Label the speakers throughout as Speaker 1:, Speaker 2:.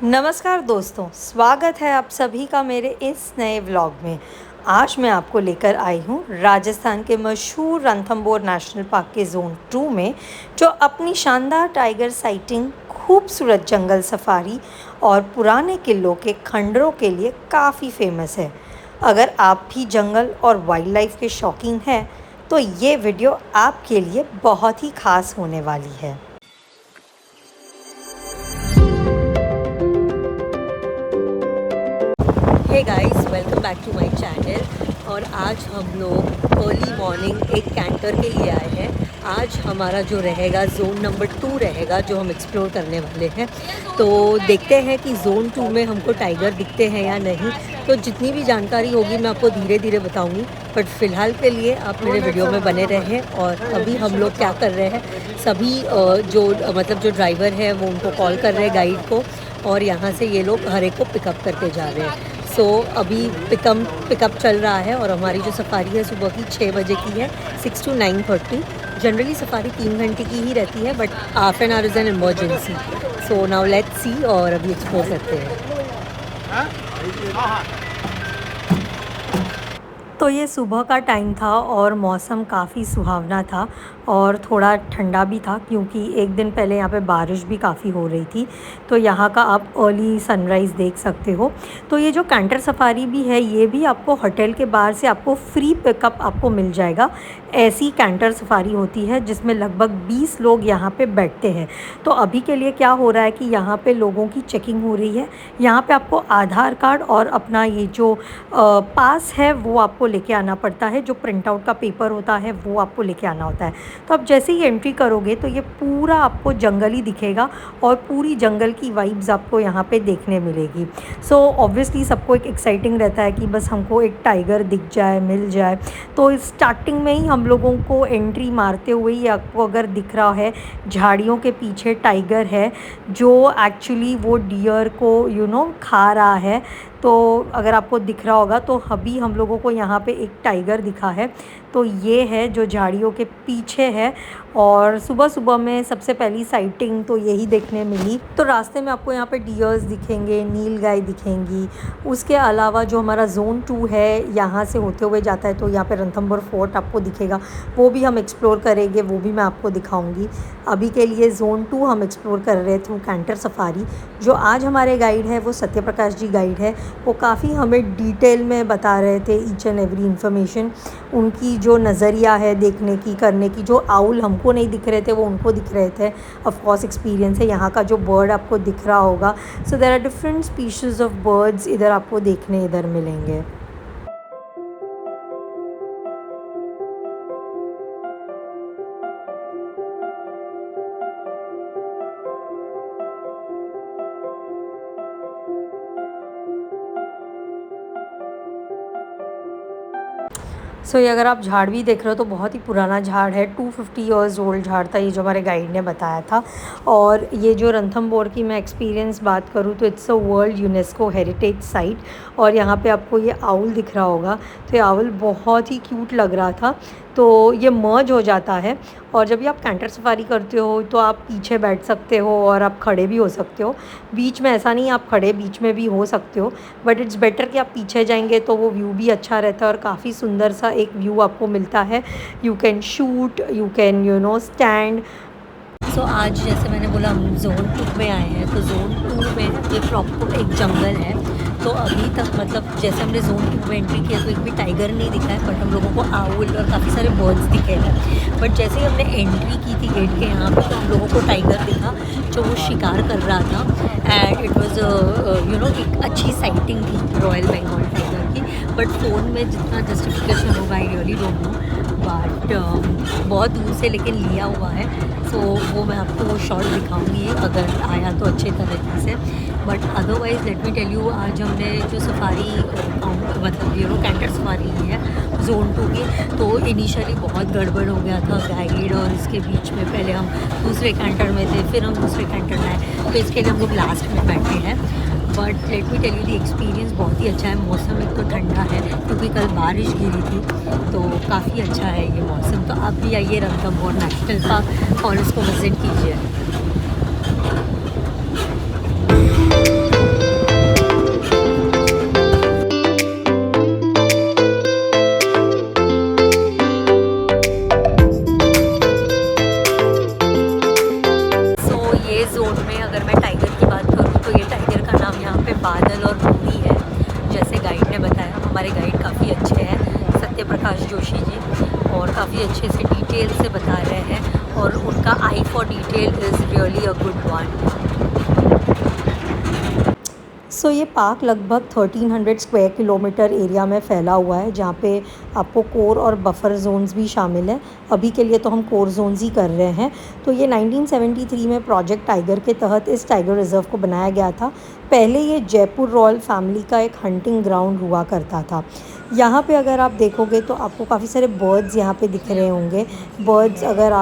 Speaker 1: नमस्कार दोस्तों, स्वागत है आप सभी का मेरे इस नए व्लॉग में। आज मैं आपको लेकर आई हूँ राजस्थान के मशहूर रणथंभौर नेशनल पार्क के ज़ोन 2 में, जो अपनी शानदार टाइगर साइटिंग, खूबसूरत जंगल सफारी और पुराने किलों के खंडरों के लिए काफ़ी फेमस है। अगर आप भी जंगल और वाइल्ड लाइफ के शौकीन हैं, तो ये वीडियो आपके लिए बहुत ही खास होने वाली है। Hey guys, welcome back to my channel. और आज हम लोग अर्ली मॉर्निंग एक कैंटर के लिए आए हैं। आज हमारा जो रहेगा ज़ोन नंबर 2 रहेगा, जो हम एक्सप्लोर करने वाले हैं। तो देखते हैं कि ज़ोन 2 में हमको टाइगर दिखते हैं या नहीं। तो जितनी भी जानकारी होगी मैं आपको धीरे धीरे बताऊंगी, बट फ़िलहाल के लिए आप मेरे वीडियो में बने रहें। और अभी हम लोग क्या कर रहे हैं, सभी जो ड्राइवर है वो उनको कॉल कर रहे हैं, गाइड को, और यहाँ से ये लोग हर एक को पिकअप करके जा रहे हैं। सो अभी पिकअप चल रहा है और हमारी जो सफारी है सुबह की 6 बजे की है, 6 to 9:30। जनरली सफारी 3 घंटे की ही रहती है, but half an hour is an emergency. So now let's see, और अभी एक्सप्लोर करते हैं। तो ये सुबह का टाइम था और मौसम काफ़ी सुहावना था और थोड़ा ठंडा भी था, क्योंकि एक दिन पहले यहाँ पे बारिश भी काफ़ी हो रही थी। तो यहाँ का आप अर्ली सनराइज़ देख सकते हो। तो ये जो कैंटर सफारी भी है, ये भी आपको होटल के बाहर से आपको फ्री पिकअप आपको मिल जाएगा। ऐसी कैंटर सफारी होती है जिसमें लगभग 20 लोग यहाँ पे बैठते हैं। तो अभी के लिए क्या हो रहा है कि यहाँ पे लोगों की चेकिंग हो रही है। यहाँ पे आपको आधार कार्ड और अपना ये जो पास है वो आपको लेके आना पड़ता है। जो प्रिंट आउट का पेपर होता है वो आपको लेके आना होता है। तो अब जैसे ही एंट्री करोगे तो ये पूरा आपको जंगल ही दिखेगा और पूरी जंगल की वाइब्स आपको यहाँ पे देखने मिलेगी। सो ऑब्वियसली सबको एक एक्साइटिंग रहता है कि बस हमको एक टाइगर दिख जाए, मिल जाए। तो स्टार्टिंग में ही हम लोगों को एंट्री मारते हुए ही आपको अगर दिख रहा है, झाड़ियों के पीछे टाइगर है जो एक्चुअली वो डियर को खा रहा है। तो अगर आपको दिख रहा होगा तो अभी हम लोगों को यहाँ पे एक टाइगर दिखा है। तो ये है जो झाड़ियों के पीछे है, और सुबह सुबह में सबसे पहली साइटिंग तो यही देखने मिली। तो रास्ते में आपको यहाँ पे डियर्स दिखेंगे, नीलगाय दिखेंगी। उसके अलावा जो हमारा ज़ोन 2 है, यहाँ से होते हुए जाता है, तो यहाँ पे रणथंभौर फोर्ट आपको दिखेगा, वो भी हम एक्सप्लोर करेंगे, वो भी मैं आपको दिखाऊंगी। अभी के लिए ज़ोन 2 हम एक्सप्लोर कर रहे थ्रू कैंटर सफारी। जो आज हमारे गाइड है वो सत्यप्रकाश जी गाइड है। वो काफ़ी हमें डिटेल में बता रहे थे ईच एंड एवरी इन्फॉर्मेशन। उनकी जो नज़रिया है देखने की, करने की, जो आउल हमको नहीं दिख रहे थे वो उनको दिख रहे थे। ऑफ कोर्स एक्सपीरियंस है। यहाँ का जो बर्ड आपको दिख रहा होगा, so there are different species of birds इधर आपको देखने इधर मिलेंगे। सो ये अगर आप झाड़ भी देख रहे हो तो बहुत ही पुराना झाड़ है। 250 ईयर्स ओल्ड झाड़ था, ये जो हमारे गाइड ने बताया था। और ये जो रणथंभौर की मैं एक्सपीरियंस बात करूँ तो it's a world UNESCO heritage site. और यहाँ पे आपको ये आउल दिख रहा होगा, तो ये आउल बहुत ही क्यूट लग रहा था। तो ये मर्ज हो जाता है, और जब भी आप कैंटर सफारी करते हो तो आप पीछे बैठ सकते हो और आप खड़े भी हो सकते हो। बीच में ऐसा नहीं, आप खड़े बीच में भी हो सकते हो, बट इट्स बेटर कि आप पीछे जाएंगे तो वो व्यू भी अच्छा रहता है और काफ़ी सुंदर सा एक व्यू आपको मिलता है। You can shoot, you can stand. So आज जैसे मैंने बोला हम ज़ोन 2 में आए हैं, तो ज़ोन 2 में ये प्रॉपर एक जंगल है। तो अभी तक जैसे हमने ज़ोन 2 में एंट्री किया तो एक भी टाइगर नहीं दिखा है, बट हम लोगों को आउल और काफ़ी सारे बर्ड्स दिखे हैं। बट जैसे ही हमने एंट्री की थी गेट के यहाँ पे, तो हम लोगों को टाइगर दिखा जो वो शिकार कर रहा था। एंड इट वॉज़ एक अच्छी साइटिंग थी रॉयल बंगाल टाइगर की। बट फ़ोन में जितना जस्टिफिकेशन होगा, I really don't know, but बहुत दूर से लेकिन लिया हुआ है। सो वो मैं आपको वो शॉट दिखाऊंगी अगर आया तो अच्छे तरीके से। But otherwise let me tell you, आज हमने जो सफारी कैंटर सफारी ली है ज़ोन 2 की, तो इनिशियली बहुत गड़बड़ हो गया था गाइड और इसके बीच में। पहले हम दूसरे कैंटर में थे, फिर हम दूसरे कैंटर में आए, तो इसके लिए हम लोग लास्ट में बैठे हैं। But let me tell you the experience बहुत ही अच्छा है। मौसम एक तो ठंडा है क्योंकि कल बारिश गिरी थी, तो काफ़ी अच्छा है ये मौसम। तो आप भी आइए रणथंभौर नेशनल पार्क और इसको विज़िट कीजिए। बादल और नूरी है, जैसे गाइड ने बताया। हमारे गाइड काफ़ी अच्छे हैं, सत्य प्रकाश जोशी जी, और काफ़ी अच्छे से डिटेल से बता रहे हैं, और उनका eye for detail is really a good one. So ये पार्क लगभग 1300 स्क्वायर किलोमीटर एरिया में फैला हुआ है, जहाँ पे आपको कोर और बफर जोन्स भी शामिल हैं। अभी के लिए तो हम कोर जोन्स ही कर रहे हैं। तो ये 1973 में प्रोजेक्ट टाइगर के तहत इस टाइगर रिज़र्व को बनाया गया था। पहले ये जयपुर रॉयल फैमिली का एक हंटिंग ग्राउंड हुआ करता था। यहाँ पे अगर आप देखोगे तो आपको काफ़ी सारे बर्ड्स यहाँ पे दिख रहे होंगे। बर्ड्स अगर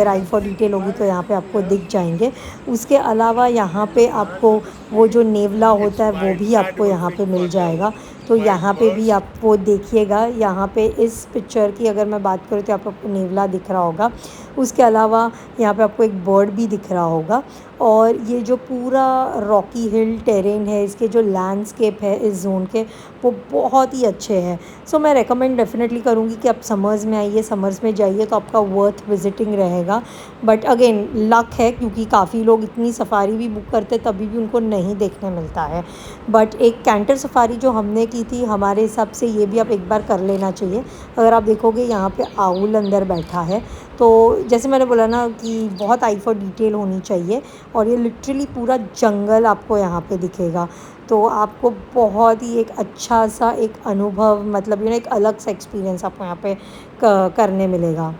Speaker 1: आई फॉर डिटेल होगी तो यहाँ पे आपको दिख जाएंगे। उसके अलावा यहाँ पे आपको वो जो नेवला होता है वो भी आपको यहाँ पे मिल जाएगा। तो यहाँ पे भी आप वो देखिएगा। यहाँ पे इस पिक्चर की अगर मैं बात करूँ तो आपको नेवला दिख रहा होगा। उसके अलावा यहाँ पे आपको एक बर्ड भी दिख रहा होगा। और ये जो पूरा रॉकी हिल टेरेन है, इसके जो लैंडस्केप है इस जोन के, वो बहुत ही अच्छे हैं। सो मैं रेकमेंड डेफिनेटली करूँगी कि आप समर्स में आइए, समर्स में जाइए तो आपका वर्थ विजिटिंग रहेगा। बट अगेन लक है, क्योंकि काफ़ी लोग इतनी सफारी भी बुक करते तभी भी उनको नहीं देखने मिलता है। बट एक कैंटर सफारी जो हमने की थी, हमारे हिसाब से ये भी आप एक बार कर लेना चाहिए। अगर आप देखोगे यहाँ पे आउल अंदर बैठा है, तो जैसे मैंने बोला ना कि बहुत आई फॉर डिटेल होनी चाहिए। और ये लिटरली पूरा जंगल आपको यहाँ पे दिखेगा, तो आपको बहुत ही एक अच्छा सा एक अनुभव, मतलब एक अलग सा एक्सपीरियंस आपको यहाँ पे करने मिलेगा।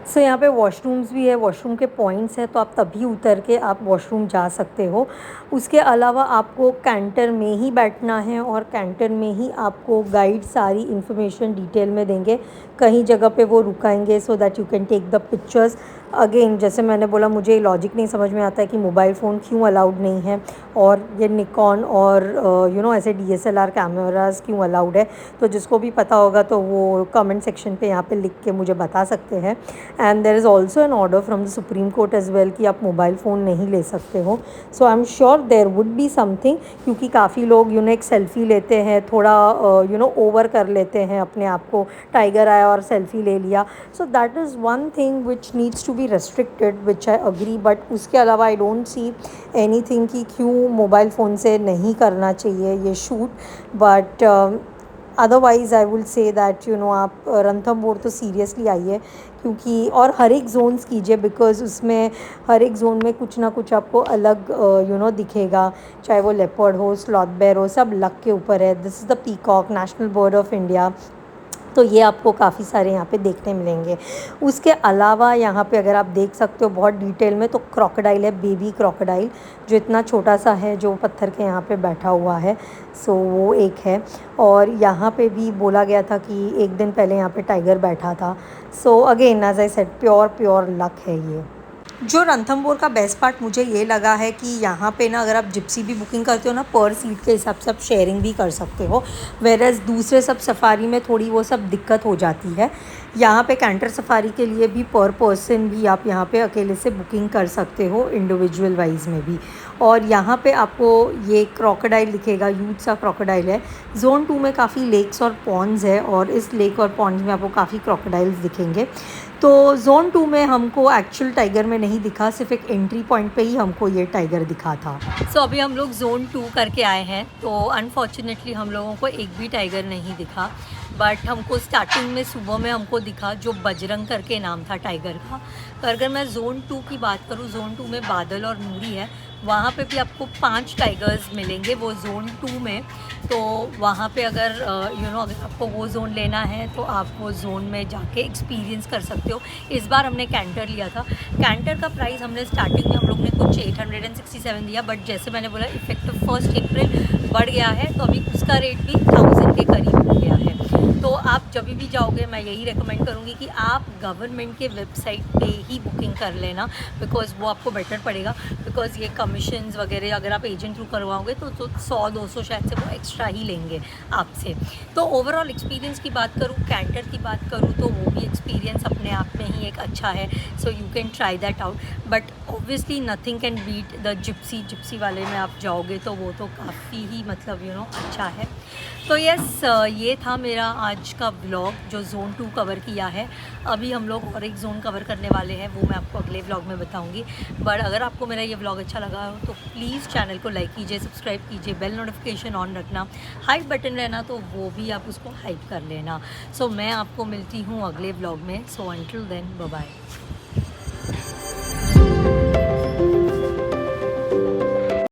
Speaker 1: सो यहाँ पे वॉशरूम्स भी है, वॉशरूम के पॉइंट्स हैं, तो आप तभी उतर के आप वॉशरूम जा सकते हो। उसके अलावा आपको कैंटर में ही बैठना है, और कैंटर में ही आपको गाइड सारी इन्फॉर्मेशन डिटेल में देंगे। कहीं जगह पे वो रुकाएंगे so that you can take the pictures. Again जैसे मैंने बोला, मुझे लॉजिक नहीं समझ में आता है कि मोबाइल फ़ोन क्यों अलाउड नहीं है, और ये निकॉन और ऐसे DSLR कैमरास क्यों अलाउड है। तो जिसको भी पता होगा तो वो कमेंट सेक्शन पे यहाँ पे लिख के मुझे बता सकते हैं। And there is also an order from the supreme court as well कि आप मोबाइल फ़ोन नहीं ले सकते हो। So I am sure there would be something, क्योंकि काफ़ी लोग एक सेल्फ़ी लेते हैं, थोड़ा ओवर कर लेते हैं अपने आप को। टाइगर आया और सेल्फ़ी ले लिया। So that is one thing which needs to be restricted, which I agree. But उसके अलावा आई डोंट सी एनीथिंग कि क्यों मोबाइल फ़ोन से नहीं करना चाहिए ये shoot. But otherwise I will say that आप रणथंभौर तो सीरियसली आइए, क्योंकि और हर एक जोन्स कीजिए, बिकॉज़ उसमें हर एक जोन में कुछ ना कुछ आपको अलग दिखेगा। चाहे वो लेपर्ड हो, स्लॉथ बेयर हो, सब लक के ऊपर है। This is the peacock, national bird of India. तो ये आपको काफ़ी सारे यहाँ पे देखने मिलेंगे। उसके अलावा यहाँ पे अगर आप देख सकते हो बहुत डिटेल में, तो क्रोकोडाइल है, बेबी क्रोकोडाइल, जो इतना छोटा सा है, जो पत्थर के यहाँ पे बैठा हुआ है। सो वो एक है। और यहाँ पे भी बोला गया था कि एक दिन पहले यहाँ पे टाइगर बैठा था। So again as I said, pure luck है ये। जो रणथंभौर का बेस्ट पार्ट मुझे ये लगा है कि यहाँ पे ना अगर आप जिप्सी भी बुकिंग करते हो ना, पर सीट के हिसाब से आप शेयरिंग भी कर सकते हो। वेरएज़ दूसरे सब सफारी में थोड़ी वो सब दिक्कत हो जाती है। यहाँ पे कैंटर सफारी के लिए भी पर पर्सन भी आप यहाँ पे अकेले से बुकिंग कर सकते हो, इंडिविजुअल वाइज में भी। और यहाँ पे आपको ये क्रोकोडाइल दिखेगा, ह्यूज सा क्रोकोडाइल है। जोन 2 में काफ़ी लेक्स और पॉन्ड्स है, और इस लेक और पॉन्ड्स में आपको काफ़ी क्रोकोडाइल्स दिखेंगे। तो जोन 2 में हमको एक्चुअल टाइगर में नहीं दिखा, सिर्फ एक एंट्री पॉइंट पे ही हमको ये टाइगर दिखा था। सो अभी हम लोग जोन 2 करके आए हैं, तो अनफॉर्चुनेटली हम लोगों को एक भी टाइगर नहीं दिखा। बट हमको स्टार्टिंग में सुबह में हमको दिखा, जो बजरंग करके नाम था टाइगर का। तो अगर मैं जोन 2 की बात करूँ, जोन 2 में बादल और नूरी है, वहाँ पे भी आपको 5 टाइगर्स मिलेंगे वो जोन 2 में। तो वहाँ पे अगर अगर आपको वो जोन लेना है तो आप वो जोन में जाके एक्सपीरियंस कर सकते हो। इस बार हमने कैंटर लिया था। कैंटर का प्राइस हमने स्टार्टिंग में हम लोग ने कुछ 867 दिया, बट जैसे मैंने बोला इफेक्टिव 1 अप्रैल बढ़ गया है, तो अभी उसका रेट भी 1000 के करीब हो गया है। तो आप जब भी जाओगे मैं यही रेकमेंड करूँगी कि आप गवर्नमेंट के वेबसाइट पे ही बुकिंग कर लेना, बिकॉज़ वो आपको बेटर पड़ेगा। बिकॉज़ ये कमीशंस वगैरह अगर आप एजेंट थ्रू करवाओगे तो 100-200 शायद से वो एक्स्ट्रा ही लेंगे आपसे। तो ओवरऑल एक्सपीरियंस की बात करूँ, कैंटर की बात करूँ, तो वो भी एक्सपीरियंस अपने आप में ही एक अच्छा है। So you can try that out, but obviously nothing can beat the Gypsy वाले में आप जाओगे तो वो तो काफ़ी ही मतलब अच्छा है। तो यस, ये था मेरा आज का व्लॉग जो ज़ोन 2 कवर किया है। अभी हम लोग और एक ज़ोन कवर करने वाले हैं, वो मैं आपको अगले व्लॉग में बताऊंगी। बट अगर आपको मेरा ये व्लॉग अच्छा लगा हो तो प्लीज़ चैनल को लाइक कीजिए, सब्सक्राइब कीजिए, बेल नोटिफिकेशन ऑन रखना, हाइप बटन रहना तो वो भी आप उसको हाइप कर लेना। सो मैं आपको मिलती हूँ अगले व्लॉग में। So until then bye bye.